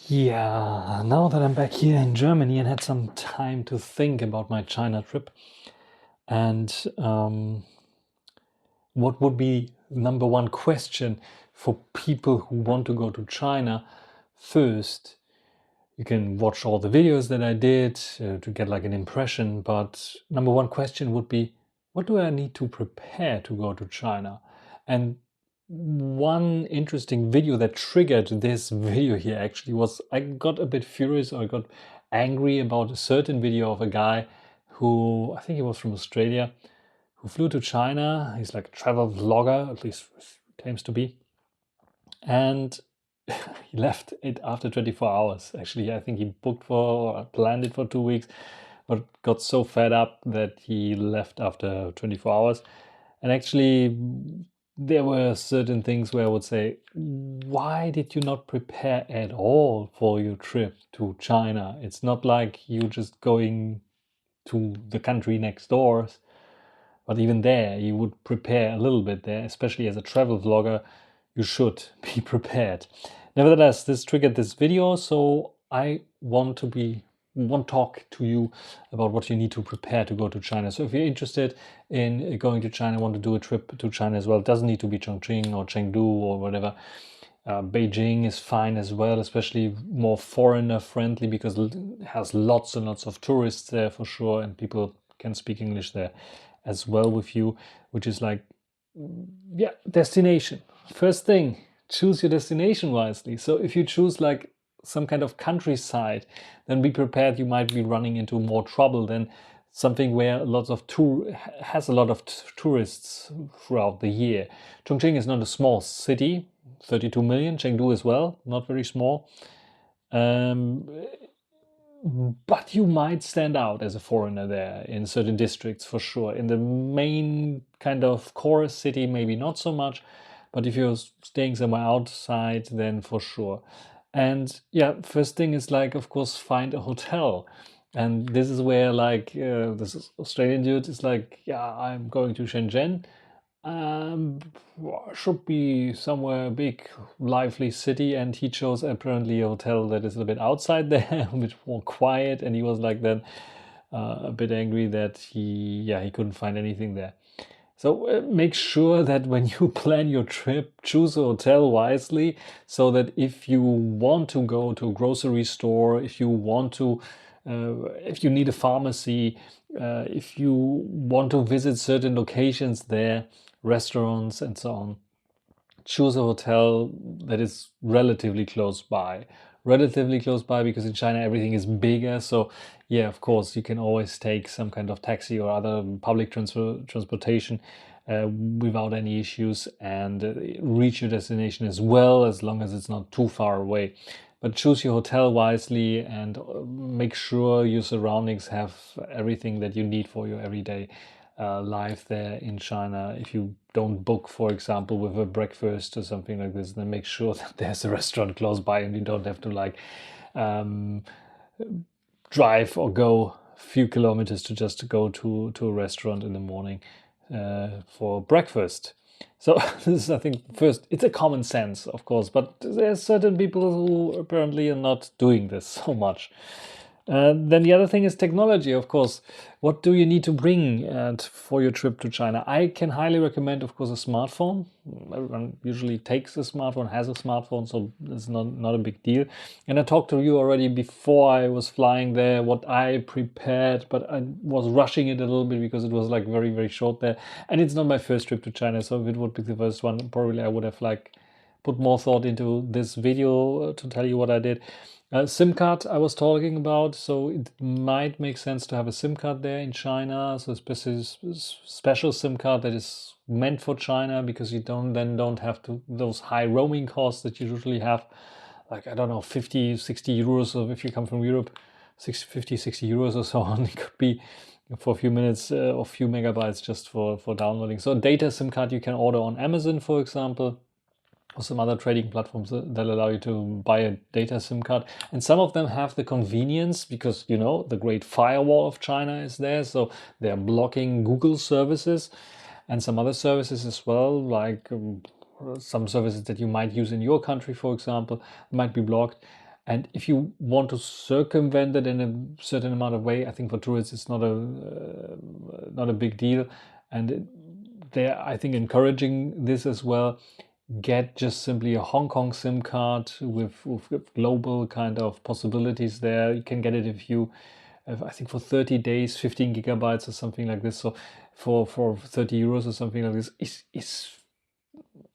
Yeah, now that I'm back here in Germany and had some time to think about my China trip and what would be number one question for people who want to go to China first. You can watch all the videos that I did to get like an impression, but number one question would be, what do I need to prepare to go to China? And one interesting video that triggered this video here actually was I got a bit furious, or I got angry about a certain video of a guy who, I think he was from Australia, who flew to China. He's like a travel vlogger, at least claims to be. And he left it after 24 hours. Actually, I think he booked for, or planned it for 2 weeks, but got so fed up that he left after 24 hours. And actually, there were certain things where I would say, why did you not prepare at all for your trip to China? It's not like you just going to the country next door, but even there, you would prepare a little bit there, especially as a travel vlogger, you should be prepared. Nevertheless, this triggered this video, so I want to talk to you about what you need to prepare to go to China. So if you're interested in going to China, want to do a trip to China as well, it doesn't need to be Chongqing or Chengdu or whatever. Beijing is fine as well, especially more foreigner friendly because it has lots and lots of tourists there for sure, and people can speak English there as well with you, which is like, yeah, destination. First thing, choose your destination wisely. So if you choose like some kind of countryside, then be prepared, you might be running into more trouble than something where has a lot of tourists throughout the year. Chongqing is not a small city, 32 million. Chengdu as well, not very small. But you might stand out as a foreigner there in certain districts for sure. In the main kind of core city, maybe not so much, but if you're staying somewhere outside, then for sure. And yeah, first thing is like, of course, find a hotel. And this is where like this Australian dude is like, yeah, I'm going to Shenzhen. Um, should be somewhere big, lively city, and he chose apparently a hotel that is a bit outside there, a bit more quiet, and he was like then a bit angry that he couldn't find anything there. So make sure that when you plan your trip, choose a hotel wisely, so that if you want to go to a grocery store, if you want to, if you need a pharmacy, if you want to visit certain locations there, restaurants and so on, choose a hotel that is relatively close by. Relatively close by because in China everything is bigger. So yeah, of course, you can always take some kind of taxi or other public transportation without any issues and reach your destination as well, as long as it's not too far away. But choose your hotel wisely and make sure your surroundings have everything that you need for your everyday life there in China. If you don't book, for example, with a breakfast or something like this, then make sure that there's a restaurant close by and you don't have to like drive or go a few kilometers to just go to a restaurant in the morning for breakfast. So this is, I think, first, it's a common sense, of course, but there's certain people who apparently are not doing this so much. Then the other thing is technology, of course. What do you need to bring for your trip to China? I can highly recommend, of course, a smartphone. Everyone usually takes a smartphone, has a smartphone, so it's not a big deal. And I talked to you already before I was flying there, what I prepared, but I was rushing it a little bit because it was like very, very short there. And it's not my first trip to China, so if it would be the first one, probably I would have like put more thought into this video to tell you what I did. SIM card I was talking about, so it might make sense to have a SIM card there in China, so special SIM card that is meant for China, because you don't have to those high roaming costs that you usually have, like, I don't know, 50, 60 euros, or if you come from Europe, 50, 60 euros or so on. It could be for a few minutes or a few megabytes just for downloading. So a data SIM card you can order on Amazon, for example, or some other trading platforms that allow you to buy a data SIM card. And some of them have the convenience because, you know, the Great Firewall of China is there. So they're blocking Google services and some other services as well, like some services that you might use in your country, for example, might be blocked. And if you want to circumvent it in a certain amount of way, I think for tourists it's not a big deal. And they're, I think, encouraging this as well. Get just simply a Hong Kong SIM card with global kind of possibilities there. You can get it if you, I think for 30 days, 15 gigabytes or something like this. So for 30 euros or something like this is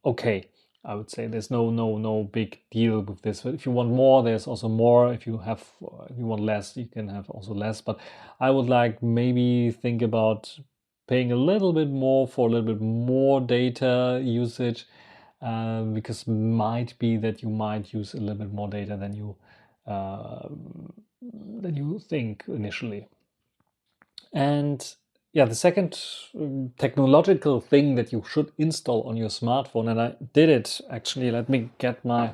okay. I would say there's no big deal with this. But if you want more, there's also more. If you want less, you can have also less. But I would like maybe think about paying a little bit more for a little bit more data usage, because might be that you might use a little bit more data than you think initially. And yeah, the second technological thing that you should install on your smartphone, and I did it actually. Let me get my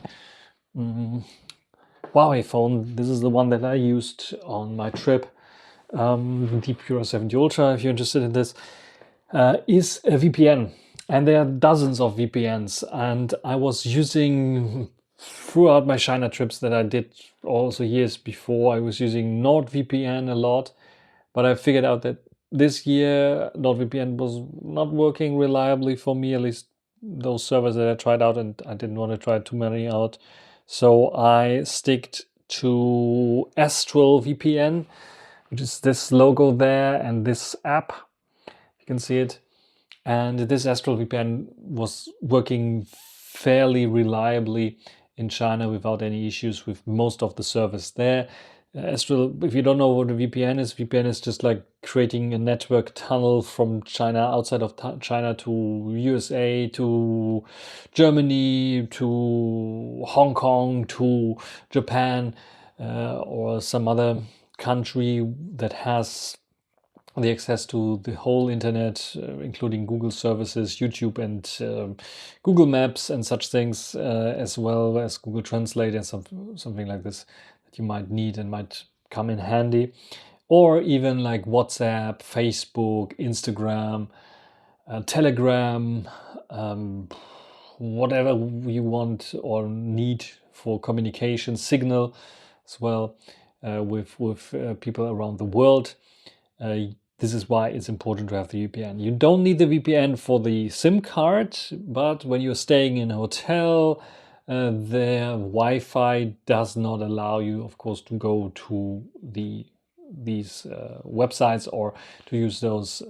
Huawei phone. This is the one that I used on my trip, the Pura 70 Ultra, if you're interested in this, is a VPN. And there are dozens of VPNs. And I was using, throughout my China trips that I did also years before, I was using NordVPN a lot. But I figured out that this year NordVPN was not working reliably for me, at least those servers that I tried out, and I didn't want to try too many out. So I sticked to Astrill VPN, which is this logo there and this app. You can see it. And this Astrill VPN was working fairly reliably in China without any issues with most of the servers there. Astrill, if you don't know what a VPN is just like creating a network tunnel from China, outside of China, to USA, to Germany, to Hong Kong, to Japan, or some other country that has the access to the whole internet, including Google services, YouTube, and Google Maps and such things, as well as Google Translate and something like this that you might need and might come in handy. Or even like WhatsApp, Facebook, Instagram, Telegram, whatever you want or need for communication, Signal as well, with people around the world. This is why it's important to have the VPN. You don't need the VPN for the SIM card, but when you're staying in a hotel, their Wi-Fi does not allow you, of course, to go to these websites or to use those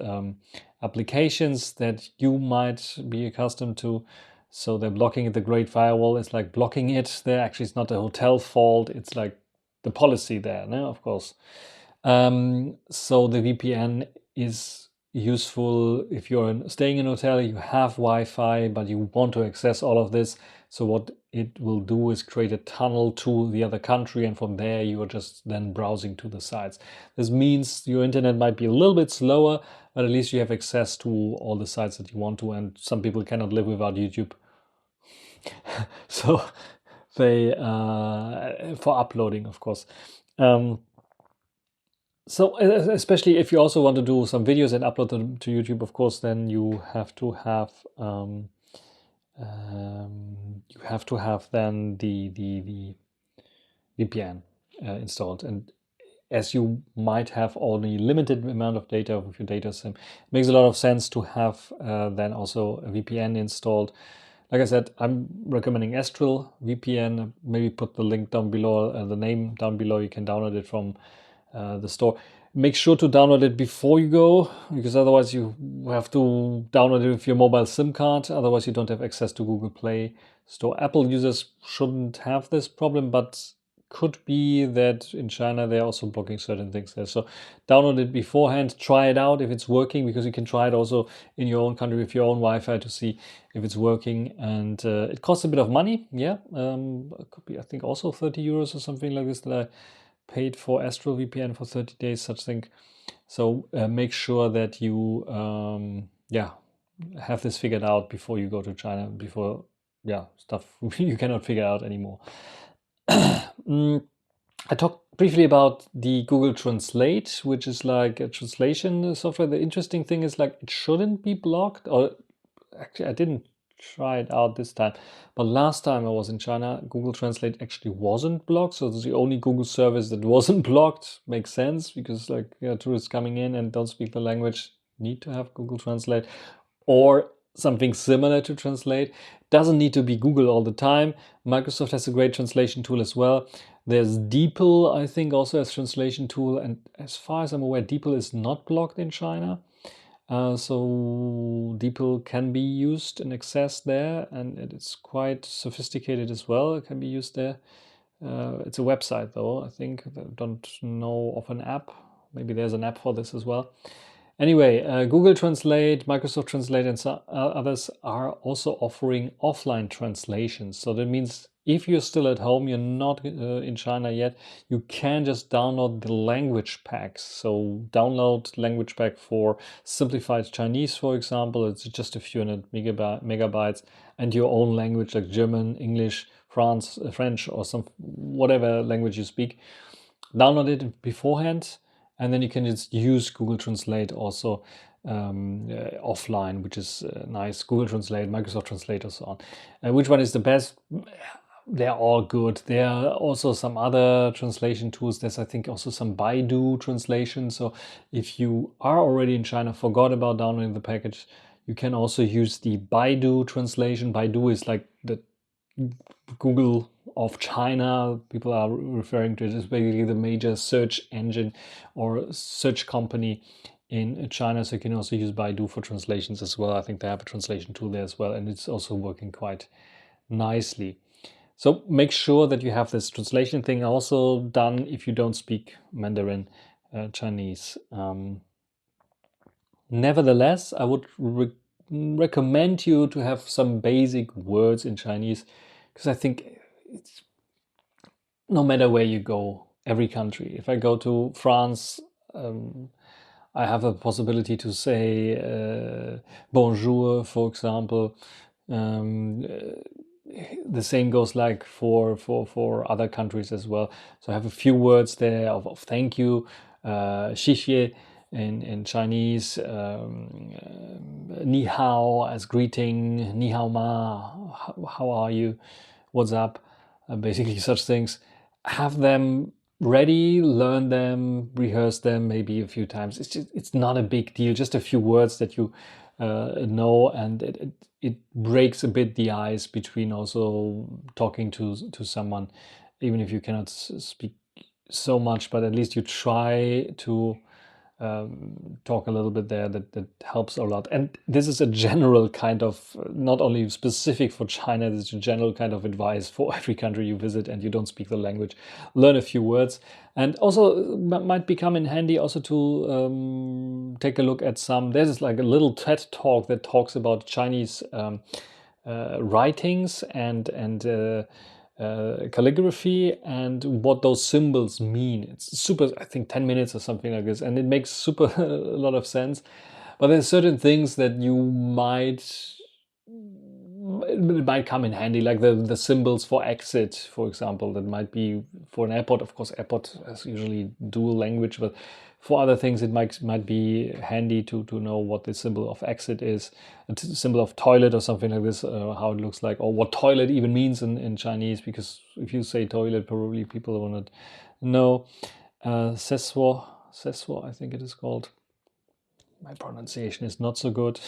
applications that you might be accustomed to. So they're blocking it. The Great Firewall is like blocking it. There actually, it's not a hotel fault. It's like the policy there, no? Of course. So the VPN is useful if you're staying in a hotel, you have Wi-Fi, but you want to access all of this. So what it will do is create a tunnel to the other country, and from there you are just then browsing to the sites. This means your internet might be a little bit slower, but at least you have access to all the sites that you want to, and some people cannot live without YouTube. So they, for uploading, of course. So especially if you also want to do some videos and upload them to YouTube, of course, then you have to have then the VPN installed. And as you might have only limited amount of data with your data sim, it makes a lot of sense to have then also a VPN installed. Like I said, I'm recommending Astrill VPN. Maybe put the link down below, the name down below. You can download it from the store. Make sure to download it before you go, because otherwise you have to download it with your mobile SIM card. Otherwise you don't have access to Google Play Store. Apple users shouldn't have this problem, but could be that in China they're also blocking certain things there. So download it beforehand, try it out if it's working, because you can try it also in your own country with your own Wi-Fi to see if it's working. And it costs a bit of money, yeah. It could be, I think, also 30 euros or something like this that I paid for Astrill VPN for 30 days, such thing. So make sure that you have this figured out before you go to China, before stuff you cannot figure out anymore. I talked briefly about the Google Translate, which is like a translation software. The interesting thing is, like, it shouldn't be blocked, or actually I didn't try it out this time. But last time I was in China, Google Translate actually wasn't blocked. So it's the only Google service that wasn't blocked. Makes sense because like tourists coming in and don't speak the language need to have Google Translate or something similar to translate. Doesn't need to be Google all the time. Microsoft has a great translation tool as well. There's DeepL, I think, also has translation tool. And as far as I'm aware, DeepL is not blocked in China. So DeepL can be used and accessed there, and it's quite sophisticated as well. It can be used there. It's a website though, I think. I don't know of an app. Maybe there's an app for this as well. Anyway, Google Translate, Microsoft Translate, and others are also offering offline translations. So that means if you're still at home, you're not in China yet, you can just download the language packs. So download language pack for simplified Chinese, for example. It's just a few hundred megabytes, and your own language like German, English, French, or some whatever language you speak. Download it beforehand, and then you can just use Google Translate also offline, which is nice. Google Translate, Microsoft Translate, and so on. Which one is the best? They're all good. There are also some other translation tools. There's, I think, also some Baidu translation. So if you are already in China, forgot about downloading the package, you can also use the Baidu translation. Baidu is like the Google of China. People are referring to it as basically the major search engine or search company in China. So you can also use Baidu for translations as well. I think they have a translation tool there as well, and it's also working quite nicely. So make sure that you have this translation thing also done if you don't speak Mandarin Chinese. Nevertheless, I would recommend you to have some basic words in Chinese, because I think it's, no matter where you go, every country. If I go to France, I have a possibility to say bonjour, for example. The same goes like for other countries as well. So I have a few words there of thank you, 谢谢 in Chinese, ni hao as greeting, ni hao ma, how are you, what's up, basically such things. Have them ready, learn them, rehearse them maybe a few times. It's not a big deal, just a few words that you know, and it breaks a bit the ice between also talking to someone, even if you cannot speak so much, but at least you try to talk a little bit there. That helps a lot. And this is a general kind of, not only specific for China, this is a general kind of advice for every country you visit and you don't speak the language. Learn a few words, and also might become in handy also to take a look at there's like a little TED talk that talks about Chinese writings and calligraphy and what those symbols mean. It's super, I think 10 minutes or something like this, and it makes super a lot of sense. But there's certain things that it might come in handy, like the symbols for exit, for example. That might be for an airport. Of course, airport has usually dual language, but for other things, it might be handy to know what the symbol of exit is, a symbol of toilet or something like this, how it looks like, or what toilet even means in Chinese, because if you say toilet, probably people will not know. Seswo, I think it is called. My pronunciation is not so good.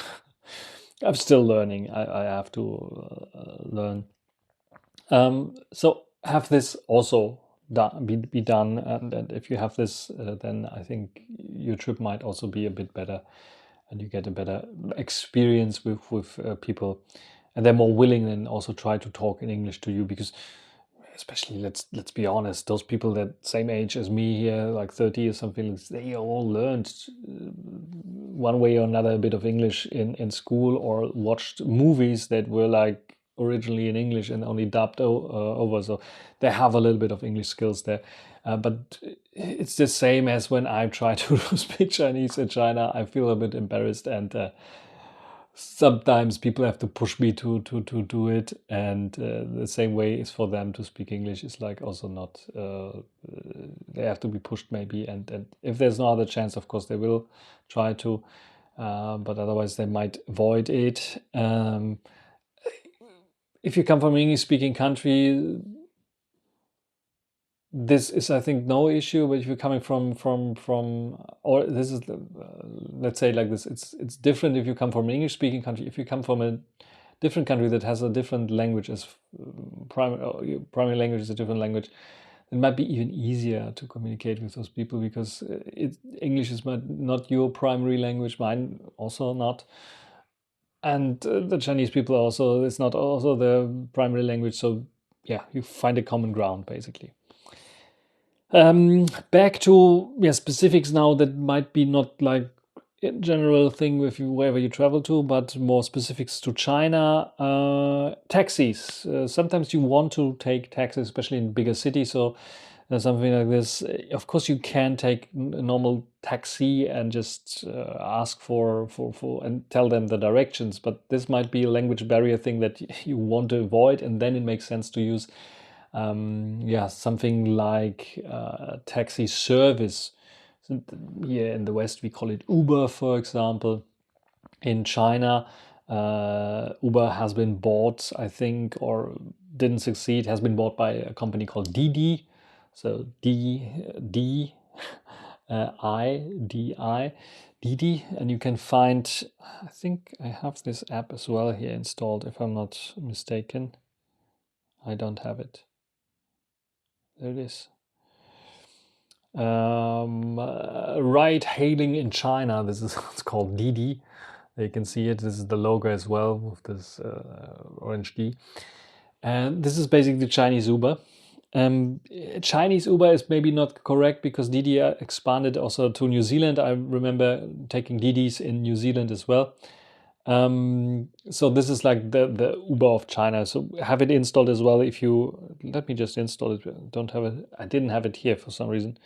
I'm still learning. I have to learn. So have this also be done, and if you have this, then I think your trip might also be a bit better, and you get a better experience with people, and they're more willing and also try to talk in English to you, because especially let's be honest, those people that same age as me here, like 30 or something, they all learned one way or another a bit of English in school, or watched movies that were like originally in English and only dubbed over, so they have a little bit of English skills there. But it's the same as when I try to speak Chinese in China. I feel a bit embarrassed, and sometimes people have to push me to do it, and the same way is for them to speak English. Is like also not they have to be pushed maybe, and if there's no other chance, of course they will try to, but otherwise they might avoid it. if you come from an English-speaking country, this is, I think, no issue. But if you're coming or this is, let's say like this, it's different if you come from an English-speaking country. If you come from a different country that has a different language as primary language is a different language, it might be even easier to communicate with those people because English is not your primary language, mine also not. And the Chinese people also, it's not also their primary language. So yeah, you find a common ground basically. Back to specifics now that might be not like a general thing with you wherever you travel to, but more specifics to China. Taxis. Sometimes you want to take taxis, especially in bigger cities. So something like this. Of course, you can take a normal taxi and just ask for and tell them the directions. But this might be a language barrier thing that you want to avoid, and then it makes sense to use something like taxi service. So here in the West, we call it Uber, for example. In China, Uber has been bought, I think, or didn't succeed, has been bought by a company called Didi. So Didi, Didi, and you can find, I think I have this app as well here installed, if I'm not mistaken. I don't have it. There it is. Ride hailing in China. This is what's called Didi. You can see it. This is the logo as well with this orange D. And this is basically Chinese Uber. Chinese Uber is maybe not correct because Didi expanded also to New Zealand. I remember taking Didis in New Zealand as well. So this is like the Uber of China. So have it installed as well. If you let me just install it. Don't have it. I didn't have it here for some reason.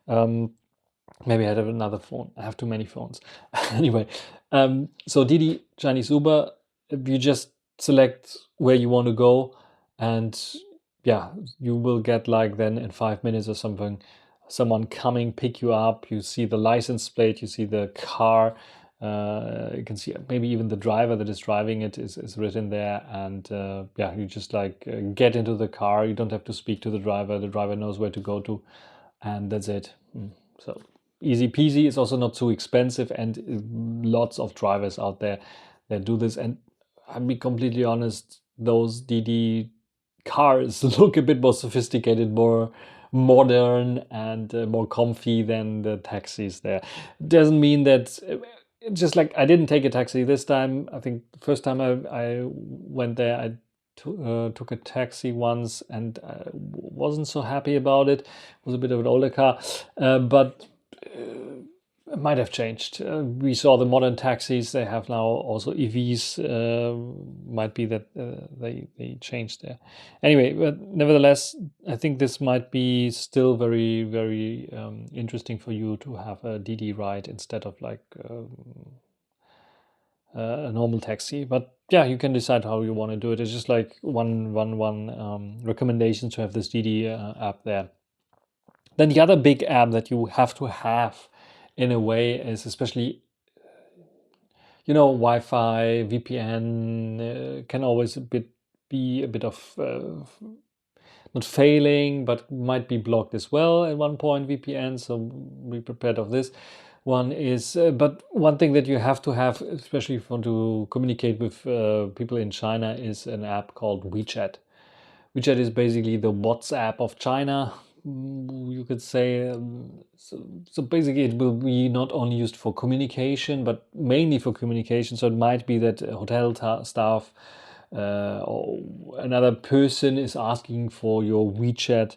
Maybe I have another phone. I have too many phones. Anyway, so Didi, Chinese Uber. You just select where you want to go, and yeah, you will get like then in 5 minutes or something, someone coming pick you up. You see the license plate. You see the car. You can see maybe even the driver that is driving it is written there, and you just like get into the car. You don't have to speak to the driver. The driver knows where to go to, and that's it. So easy peasy. It's also not too expensive, and lots of drivers out there that do this. And I'll be completely honest, those Didi cars look a bit more sophisticated, more modern, and more comfy than the taxis there. Doesn't mean that just like I didn't take a taxi this time. I think the first time I went there, I took a taxi once and I wasn't so happy about it. It was a bit of an older car, but it might have changed. We saw the modern taxis. They have now also EVs. Might be that they changed there. Anyway, but nevertheless, I think this might be still very, very interesting for you to have a Didi ride instead of like a normal taxi. But yeah, you can decide how you want to do it. It's just like one recommendation to have this Didi app there. Then the other big app that you have to have in a way is especially, Wi-Fi, VPN can always be a bit of not failing, but might be blocked as well at one point, VPN. So be prepared of this. One is, but one thing that you have to have, especially if you want to communicate with people in China, is an app called Wechat. Wechat is basically the WhatsApp of China, you could say. So basically it will be not only used for communication, but mainly for communication. So it might be that hotel staff or another person is asking for your WeChat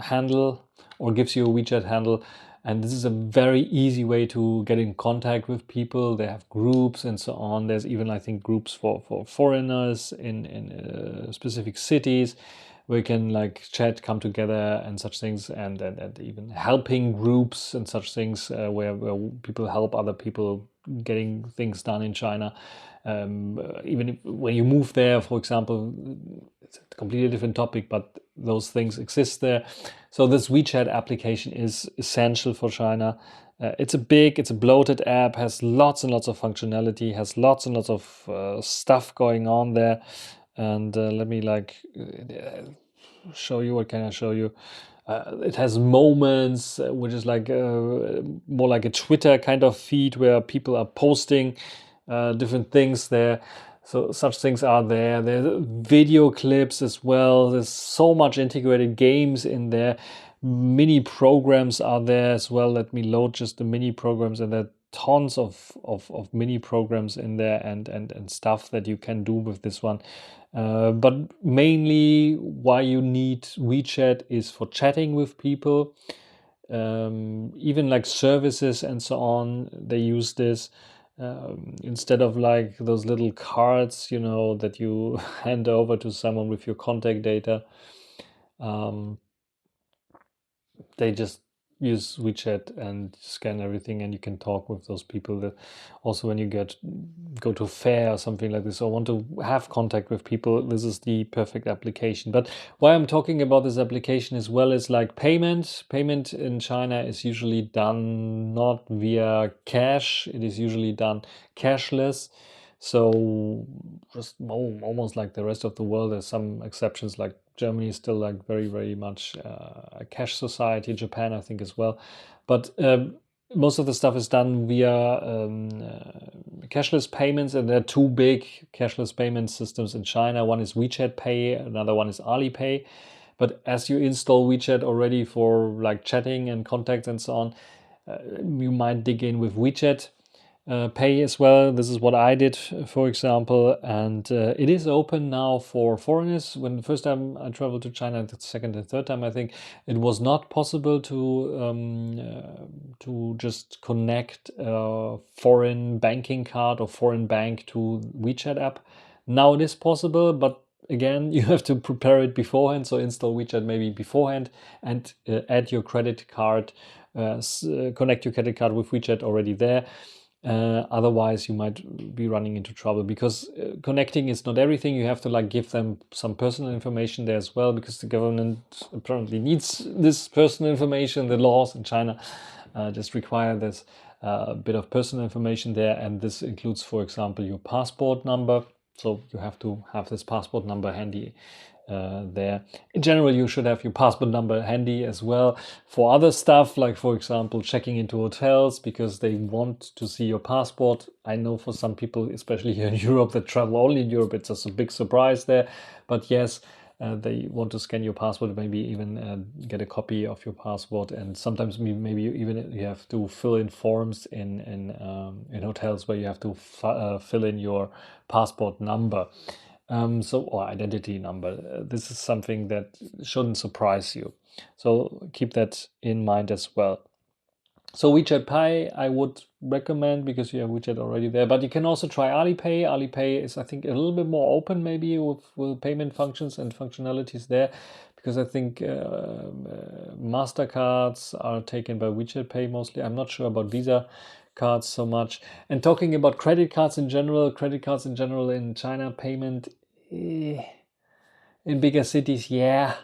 handle, or gives you a WeChat handle. And this is a very easy way to get in contact with people. They have groups and so on. There's even, I think, groups for foreigners in specific cities where you can like chat, come together and such things, and even helping groups and such things where people help other people getting things done in China. Even when you move there, for example, it's a completely different topic, but those things exist there. So this WeChat application is essential for China. It's a bloated app, has lots and lots of functionality, has lots and lots of stuff going on there. And let me show you. What can I show you? It has moments, which is more like a Twitter kind of feed where people are posting different things there. So such things are there. There's video clips as well. There's so much integrated games in there. Mini programs are there as well. Let me load just the mini programs, and there are tons of mini programs in there and stuff that you can do with this one. But mainly why you need WeChat is for chatting with people. Even like services and so on, they use this instead of like those little cards, that you hand over to someone with your contact data. They just use WeChat and scan everything, and you can talk with those people. Also, when you go to a fair or something like this, or want to have contact with people, this is the perfect application. But why I'm talking about this application as well is like payment. Payment in China is usually done not via cash. It is usually done cashless. So just almost like the rest of the world. There's some exceptions, like Germany is still like very, very much a cash society. Japan, I think, as well. But most of the stuff is done via cashless payments, and there are two big cashless payment systems in China. One is WeChat Pay, another one is Alipay. But as you install WeChat already for like chatting and contacts and so on, you might dig in with WeChat Pay as well. This is what I did, for example, and it is open now for foreigners. When the first time I traveled to China, the second and third time, I think it was not possible to just connect a foreign banking card or foreign bank to WeChat app. Now it is possible, but again, you have to prepare it beforehand. So install WeChat maybe beforehand and add your credit card, connect your credit card with WeChat already there. Otherwise, you might be running into trouble, because connecting is not everything. You have to give them some personal information there as well, because the government apparently needs this personal information. The laws in China just require this bit of personal information there, and this includes, for example, your passport number. So you have to have this passport number handy there. In general, you should have your passport number handy as well for other stuff, like, for example, checking into hotels, because they want to see your passport. I know for some people, especially here in Europe, that travel only in Europe, it's just a big surprise there. But yes, they want to scan your passport, maybe even get a copy of your passport, and sometimes maybe you have to fill in forms in hotels where you have to fill in your passport number. Or identity number. This is something that shouldn't surprise you. So keep that in mind as well. So WeChat Pay, I would recommend, because you have WeChat already there. But you can also try Alipay. Alipay is, I think, a little bit more open, maybe with payment functions and functionalities there, because I think MasterCards are taken by WeChat Pay mostly. I'm not sure about Visa cards so much. And talking about credit cards in general in China, payment in bigger cities, yeah,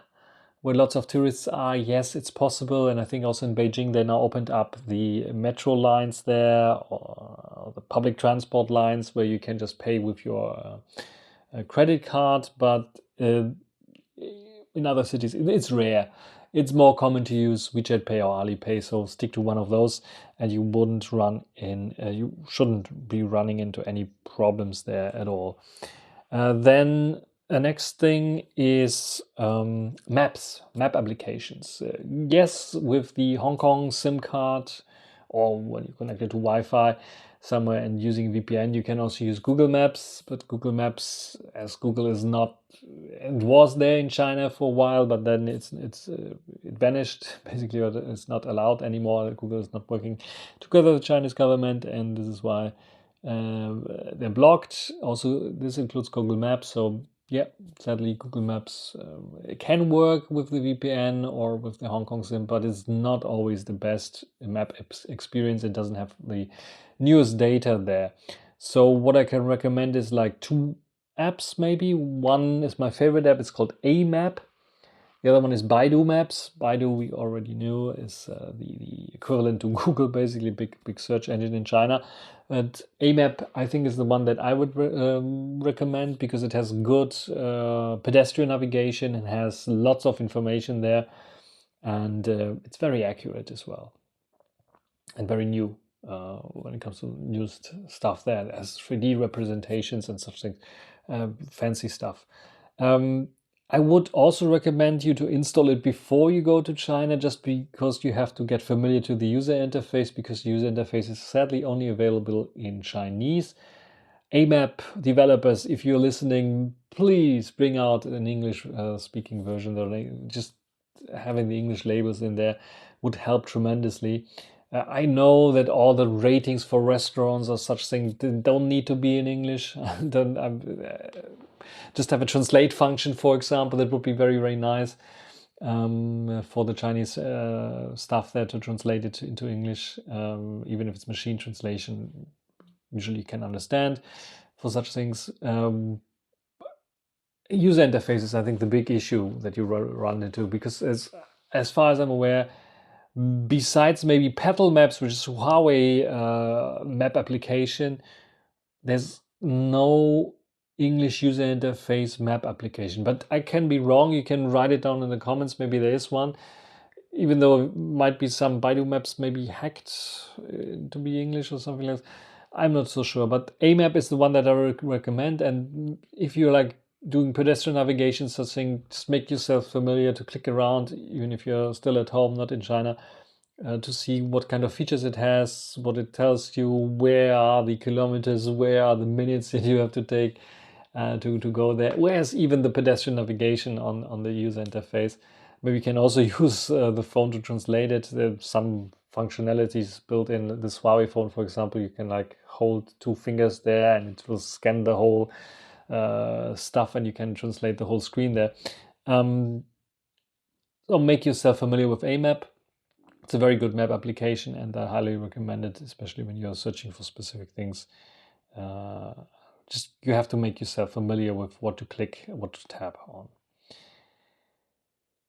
where lots of tourists are, yes, it's possible. And I think also in Beijing, they now opened up the metro lines there, or the public transport lines, where you can just pay with your credit card. But in other cities, it's rare. It's more common to use WeChat Pay or Alipay, so stick to one of those, and you you shouldn't be running into any problems there at all. Then the next thing is map applications. Yes, with the Hong Kong SIM card, or when you connect it to Wi-Fi somewhere and using VPN, you can also use Google Maps. But Google Maps, as Google is not, it was there in China for a while, but then it vanished basically, or it's not allowed anymore. Google is not working together with the Chinese government, and this is why they're blocked. Also, this includes Google Maps. So yeah, sadly, Google Maps can work with the VPN or with the Hong Kong SIM, but it's not always the best map experience. It doesn't have the newest data there. So what I can recommend is like two apps maybe. One is my favorite app. It's called AMap. The other one is Baidu Maps. Baidu, we already knew, is the equivalent to Google, basically big search engine in China. But AMap, I think, is the one that I would recommend because it has good pedestrian navigation and has lots of information there, and it's very accurate as well, and very new when it comes to new stuff there. It has 3D representations and such things, fancy stuff. I would also recommend you to install it before you go to China, just because you have to get familiar to the user interface, because the user interface is sadly only available in Chinese. AMap developers, if you're listening, please bring out an English speaking version. Just having the English labels in there would help tremendously. I know that all the ratings for restaurants or such things don't need to be in English. Just have a translate function, for example. That would be very nice for the Chinese stuff there to translate it into English, even if it's machine translation. Usually you can understand for such things. User interfaces, I think, the big issue that you run into, because as far as I'm aware, besides maybe Petal Maps, which is Huawei map application, there's no English user interface map application. But I can be wrong. You can write it down in the comments. Maybe there is one, even though it might be some Baidu Maps maybe hacked to be English or something like that. I'm not so sure. But AMap is the one that I recommend. And if you're like doing pedestrian navigation, such thing, just make yourself familiar to click around, even if you're still at home, not in China, to see what kind of features it has, what it tells you, where are the kilometers, where are the minutes that you have to take to go there. Where's even the pedestrian navigation on the user interface? Maybe you can also use the phone to translate it. There's some functionalities built in this Huawei phone, for example. You can like hold 2 fingers there and it will scan the whole stuff, and you can translate the whole screen there. So make yourself familiar with AMap. It's a very good map application, and I highly recommend it, especially when you're searching for specific things. Just you have to make yourself familiar with what to click, what to tap on.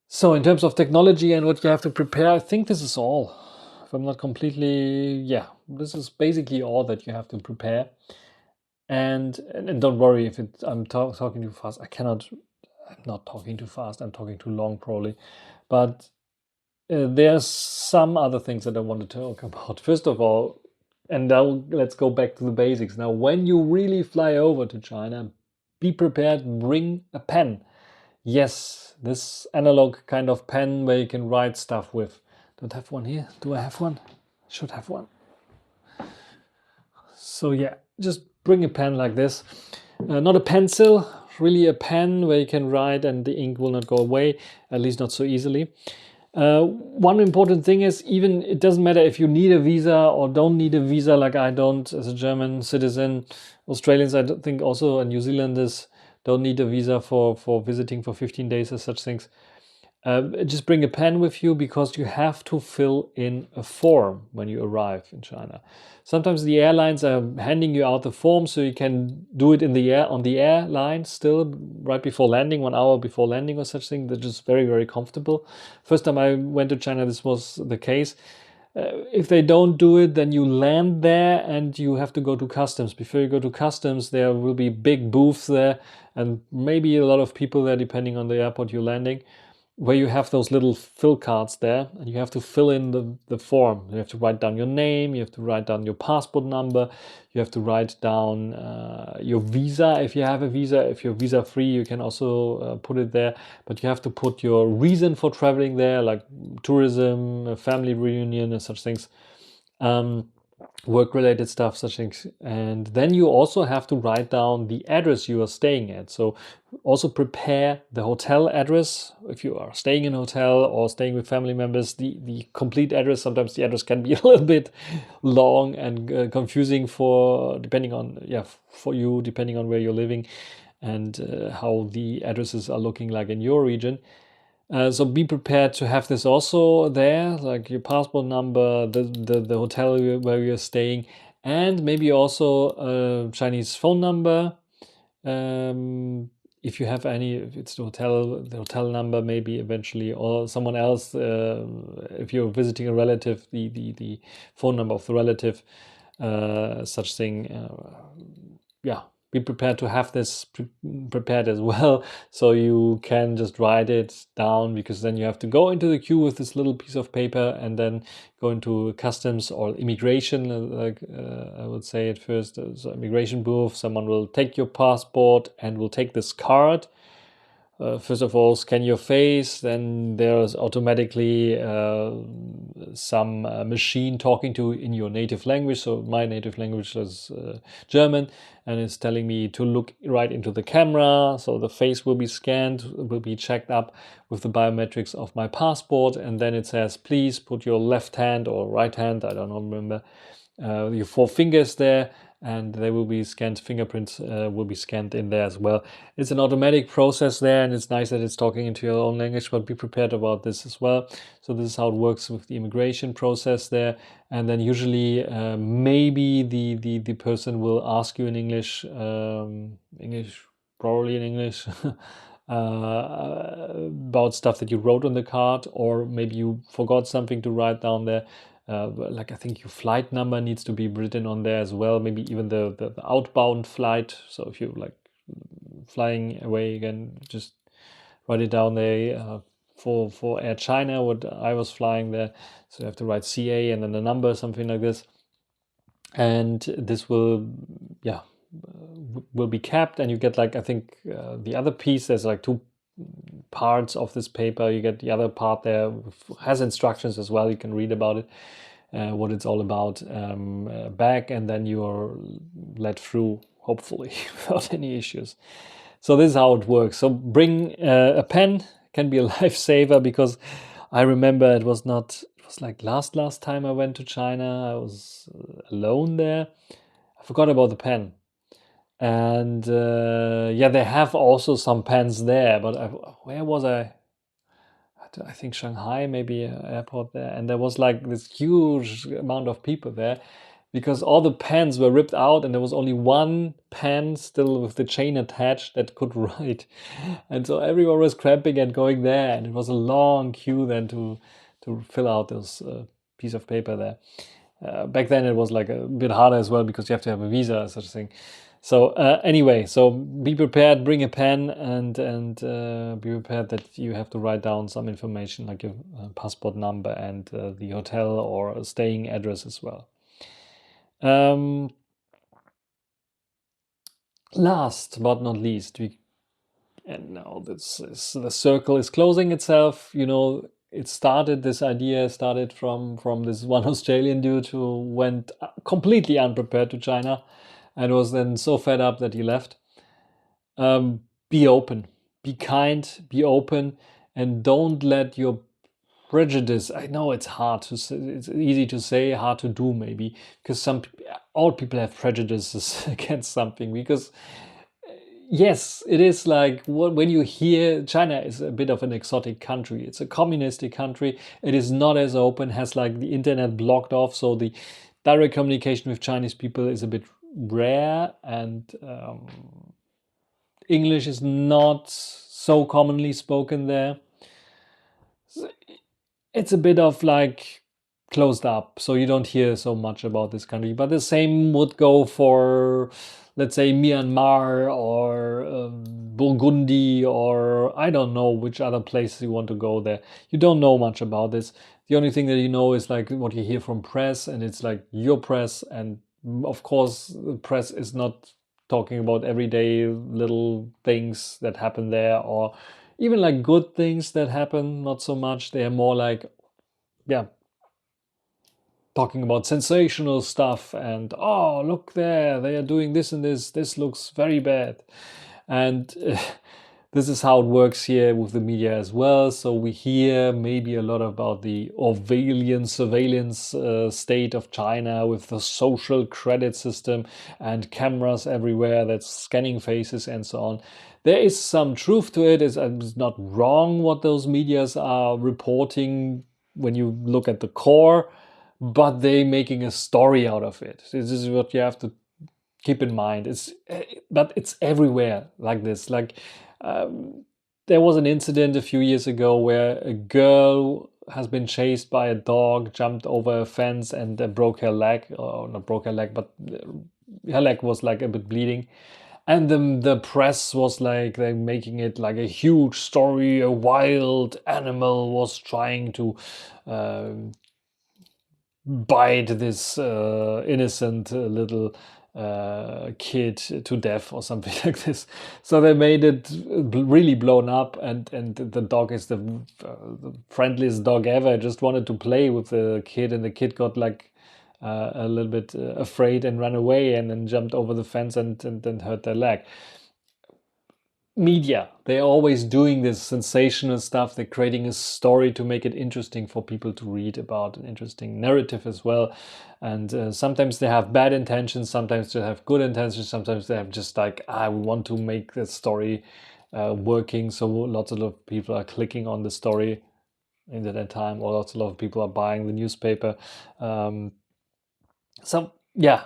So in terms of technology and what you have to prepare, I think this is all. If I'm not completely, this is basically all that you have to prepare. And don't worry if I'm talking too fast. I'm not talking too fast. I'm talking too long probably. But there's some other things that I want to talk about. First of all, and now let's go back to the basics. Now, when you really fly over to China, be prepared, bring a pen. Yes, this analog kind of pen where you can write stuff with. Don't have one here. Do I have one? Should have one. So yeah, just bring a pen like this. Not a pencil, really a pen where you can write and the ink will not go away, at least not so easily. One important thing is, even it doesn't matter if you need a visa or don't need a visa, like I don't as a German citizen. Australians, I think also, and New Zealanders don't need a visa for visiting for 15 days or such things. Just bring a pen with you, because you have to fill in a form when you arrive in China. Sometimes the airlines are handing you out the form, so you can do it in the air on the airline still right before landing, 1 hour before landing or such thing. They're just very comfortable. First time I went to China, this was the case. If they don't do it, then you land there and you have to go to customs. Before you go to customs, there will be big booths there and maybe a lot of people there, depending on the airport you're landing, where you have those little fill cards there, and you have to fill in the form. You have to write down your name, you have to write down your passport number, you have to write down your visa if you have a visa. If you're visa free, you can also put it there, but you have to put your reason for traveling there, like tourism, family reunion and such things. Work-related stuff, such things. And then you also have to write down the address you are staying at. So also prepare the hotel address if you are staying in a hotel or staying with family members. The complete address, sometimes the address can be a little bit long and confusing depending on where you're living and how the addresses are looking like in your region. So be prepared to have this also there, like your passport number, the hotel where you're staying, and maybe also a Chinese phone number. if you have any, if it's the hotel number maybe eventually, or someone else, if you're visiting a relative, the phone number of the relative, such thing. Yeah, be prepared to have this prepared as well, so you can just write it down, because then you have to go into the queue with this little piece of paper and then go into customs or immigration, I would say at first. So immigration booth, someone will take your passport and will take this card. First of all, scan your face, then there's automatically some machine talking to in your native language. So my native language is German, and it's telling me to look right into the camera. So the face will be scanned, will be checked up with the biometrics of my passport, and then it says, please put your left hand or right hand, I don't remember, your 4 fingers there, and they will be scanned. Fingerprints will be scanned in there as well. It's an automatic process there, and it's nice that it's talking into your own language, but be prepared about this as well. So this is how it works with the immigration process there. And then usually maybe the person will ask you in English, probably in English, about stuff that you wrote on the card, or maybe you forgot something to write down there. Like I think your flight number needs to be written on there as well, maybe even the outbound flight. So if you're like flying away, you can just write it down there. For Air China, what I was flying there, so you have to write CA and then the number, something like this. And this will, yeah, will be kept, and you get like, I think the other piece, there's like 2 parts of this paper. You get the other part there, has instructions as well, you can read about it, what it's all about, back, and then you are led through, hopefully, without any issues. So this is how it works. So bring a pen, can be a lifesaver, because I remember it was like last time I went to China, I was alone there. I forgot about the pen. And yeah, they have also some pens there, but where was I? I think Shanghai, maybe airport there, and there was like this huge amount of people there, because all the pens were ripped out, and there was only one pen still with the chain attached that could write, and so everyone was cramping and going there, and it was a long queue then to fill out this piece of paper there. Back then it was like a bit harder as well, because you have to have a visa, such a thing. So anyway, so be prepared, bring a pen, and be prepared that you have to write down some information like your passport number and the hotel or staying address as well. Last but not least, and now the circle is closing itself. You know, this idea started from this one Australian dude who went completely unprepared to China and was then so fed up that he left. Be open, be kind, be open, and don't let your prejudice. I know it's hard to say, it's easy to say, hard to do maybe, because all people have prejudices against something, because yes, it is like when you hear China is a bit of an exotic country. It's a communistic country. It is not as open, has like the internet blocked off. So the direct communication with Chinese people is a bit rare, and English is not so commonly spoken there. It's a bit of like closed up, so you don't hear so much about this country. But the same would go for, let's say, Myanmar or Burgundy, or I don't know which other places you want to go there. You don't know much about this. The only thing that you know is like what you hear from press, and it's like your press. And of course, the press is not talking about everyday little things that happen there, or even like good things that happen, not so much. They are more like, yeah, talking about sensational stuff, and oh, look there, they are doing this and this looks very bad. And this is how it works here with the media as well. So we hear maybe a lot about the Orwellian surveillance state of China, with the social credit system and cameras everywhere that's scanning faces and so on. There is some truth to it. It's not wrong what those medias are reporting when you look at the core, but they making a story out of it. This is what you have to keep in mind. But it's everywhere like this. Like, There was an incident a few years ago where a girl has been chased by a dog, jumped over a fence, and broke her leg, or not broke her leg, but her leg was like a bit bleeding. And the press was like, they're making it like a huge story. A wild animal was trying to bite this innocent little kid to death or something like this. So they made it really blown up, and the dog is the friendliest dog ever. Just wanted to play with the kid, and the kid got like a little bit afraid and ran away, and then jumped over the fence and hurt their leg. Media, they're always doing this sensational stuff. They're creating a story to make it interesting for people to read about, an interesting narrative as well. And sometimes they have bad intentions, sometimes they have good intentions, sometimes they have just like, we want to make the story working, so lots of people are clicking on the story in that time, or lots of people are buying the newspaper. So yeah,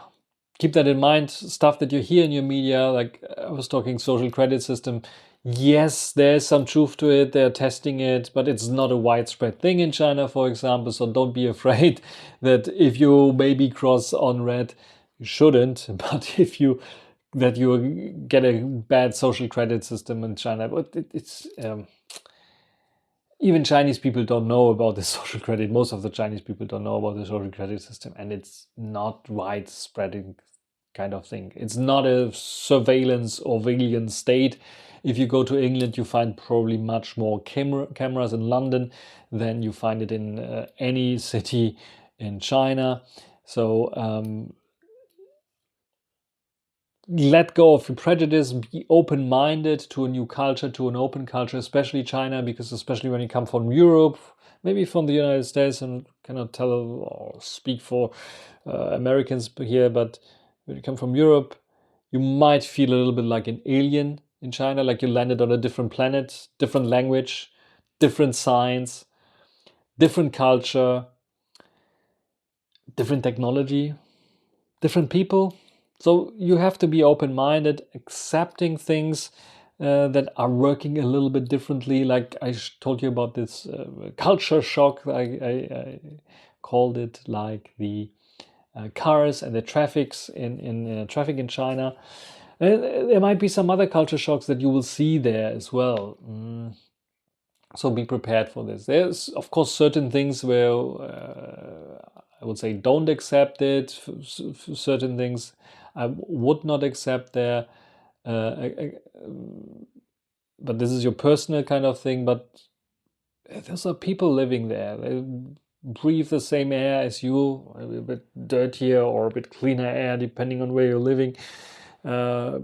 keep that in mind. Stuff that you hear in your media, like I was talking social credit system. Yes, there's some truth to it. They're testing it, but it's not a widespread thing in China, for example. So don't be afraid that if you maybe cross on red, you shouldn't. But if you get a bad social credit system in China, but it's even Chinese people don't know about the social credit. Most of the Chinese people don't know about the social credit system, and it's not widespreading kind of thing. It's not a surveillance Orwellian state. If you go to England, you find probably much more cameras in London than you find it in any city in China. So let go of your prejudice, be open-minded to a new culture, to an open culture, especially China, because especially when you come from Europe, maybe from the United States, and cannot tell or speak for Americans here, but when you come from Europe, you might feel a little bit like an alien in China, like you landed on a different planet, different language, different signs, different culture, different technology, different people. So you have to be open-minded, accepting things that are working a little bit differently. Like I told you about this culture shock, I called it, like the cars and the traffic in China. There might be some other culture shocks that you will see there as well. So be prepared for this. There's, of course, certain things where I would say don't accept it. Certain things I would not accept there. But this is your personal kind of thing. But there's people living there. They breathe the same air as you, a bit dirtier or a bit cleaner air, depending on where you're living. They're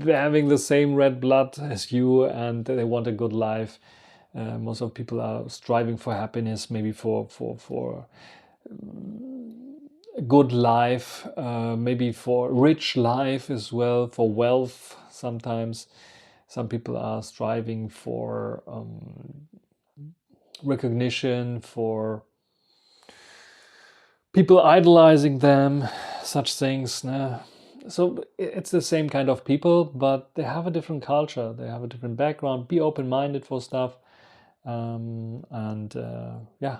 having the same red blood as you, and they want a good life. Most of people are striving for happiness, maybe for a good life, maybe for rich life as well, for wealth. Sometimes some people are striving for recognition, for people idolizing them, such things. So it's the same kind of people, but they have a different culture, they have a different background. Be open-minded for stuff. Yeah,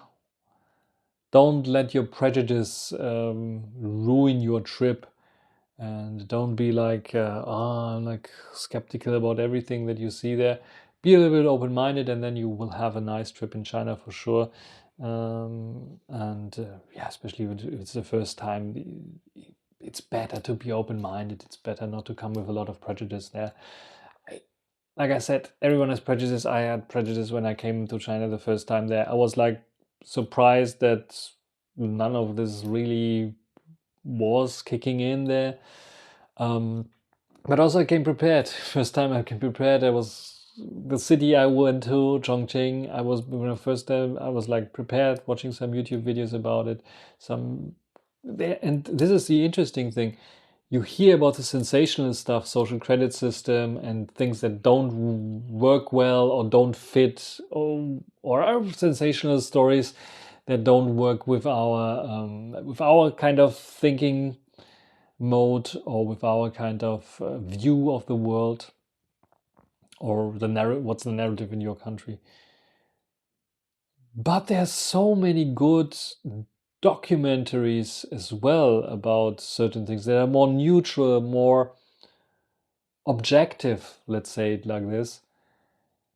don't let your prejudice ruin your trip, and don't be like I'm like skeptical about everything that you see there. Be a little bit open-minded, and then you will have a nice trip in China for sure. Yeah, especially if it's the first time, it's better to be open-minded. It's better not to come with a lot of prejudice there. Like I said, everyone has prejudice. I had prejudice when I came to China the first time there. I was like surprised that none of this really was kicking in there. But also I came prepared. First time I came prepared. I was the city I went to, Chongqing. I was when I first time I was like prepared, watching some YouTube videos about it. Some there, and this is the interesting thing. You hear about the sensational stuff, social credit system, and things that don't work well or don't fit, or are sensational stories that don't work with our kind of thinking mode, or with our kind of view of the world. or what's the narrative in your country. But there's so many good documentaries as well about certain things that are more neutral, more objective, let's say it like this,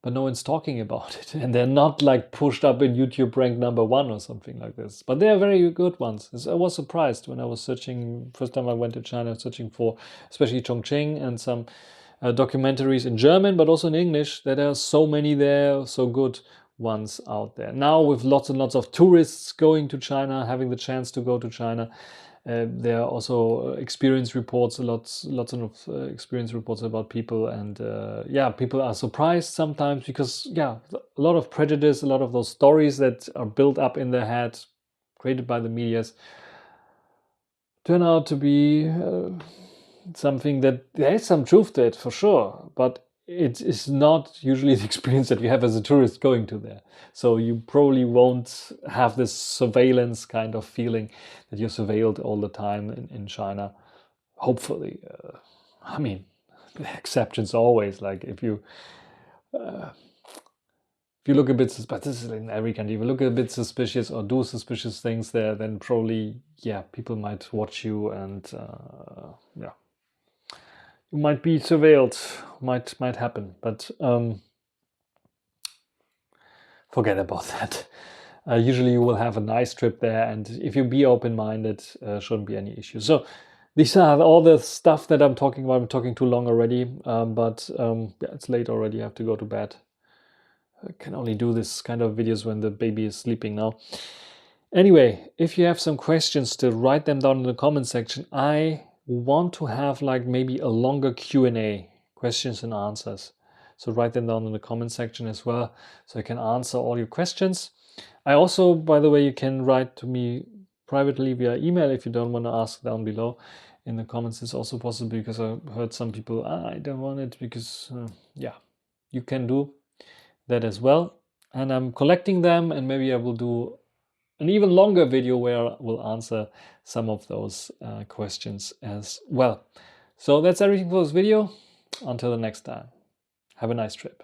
but no one's talking about it. And they're not like pushed up in YouTube ranked #1 or something like this. But they are very good ones. I was surprised when I was searching, first time I went to China, searching for especially Chongqing and some documentaries in German, but also in English, that there are so many there, so good ones out there. Now with lots and lots of tourists going to China, having the chance to go to China, there are also experience reports, lots of experience reports about people, and yeah, people are surprised sometimes because yeah, a lot of prejudice, a lot of those stories that are built up in their head, created by the medias, turn out to be something that there is some truth to it for sure, but it is not usually the experience that you have as a tourist going to there. So you probably won't have this surveillance kind of feeling that you're surveilled all the time in China. Hopefully. I mean, the exceptions always, like if you look a bit, but this is in every country, if you look a bit suspicious or do suspicious things there, then probably, yeah, people might watch you and yeah, you might be surveilled, might happen, but forget about that. Usually you will have a nice trip there, and if you be open-minded, shouldn't be any issues. So these are all the stuff that I'm talking about. I'm talking too long already, but yeah, it's late already. I have to go to bed. I can only do this kind of videos when the baby is sleeping now. Anyway, if you have some questions still, write them down in the comment section. I want to have like maybe a longer Q&A, questions and answers. So write them down in the comment section as well, so I can answer all your questions. I also, by the way, you can write to me privately via email if you don't want to ask down below in the comments. It's also possible, because I heard some people, I don't want it because, yeah, you can do that as well. And I'm collecting them, and maybe I will do an even longer video where I will answer some of those questions as well. So that's everything for this video. Until the next time, have a nice trip.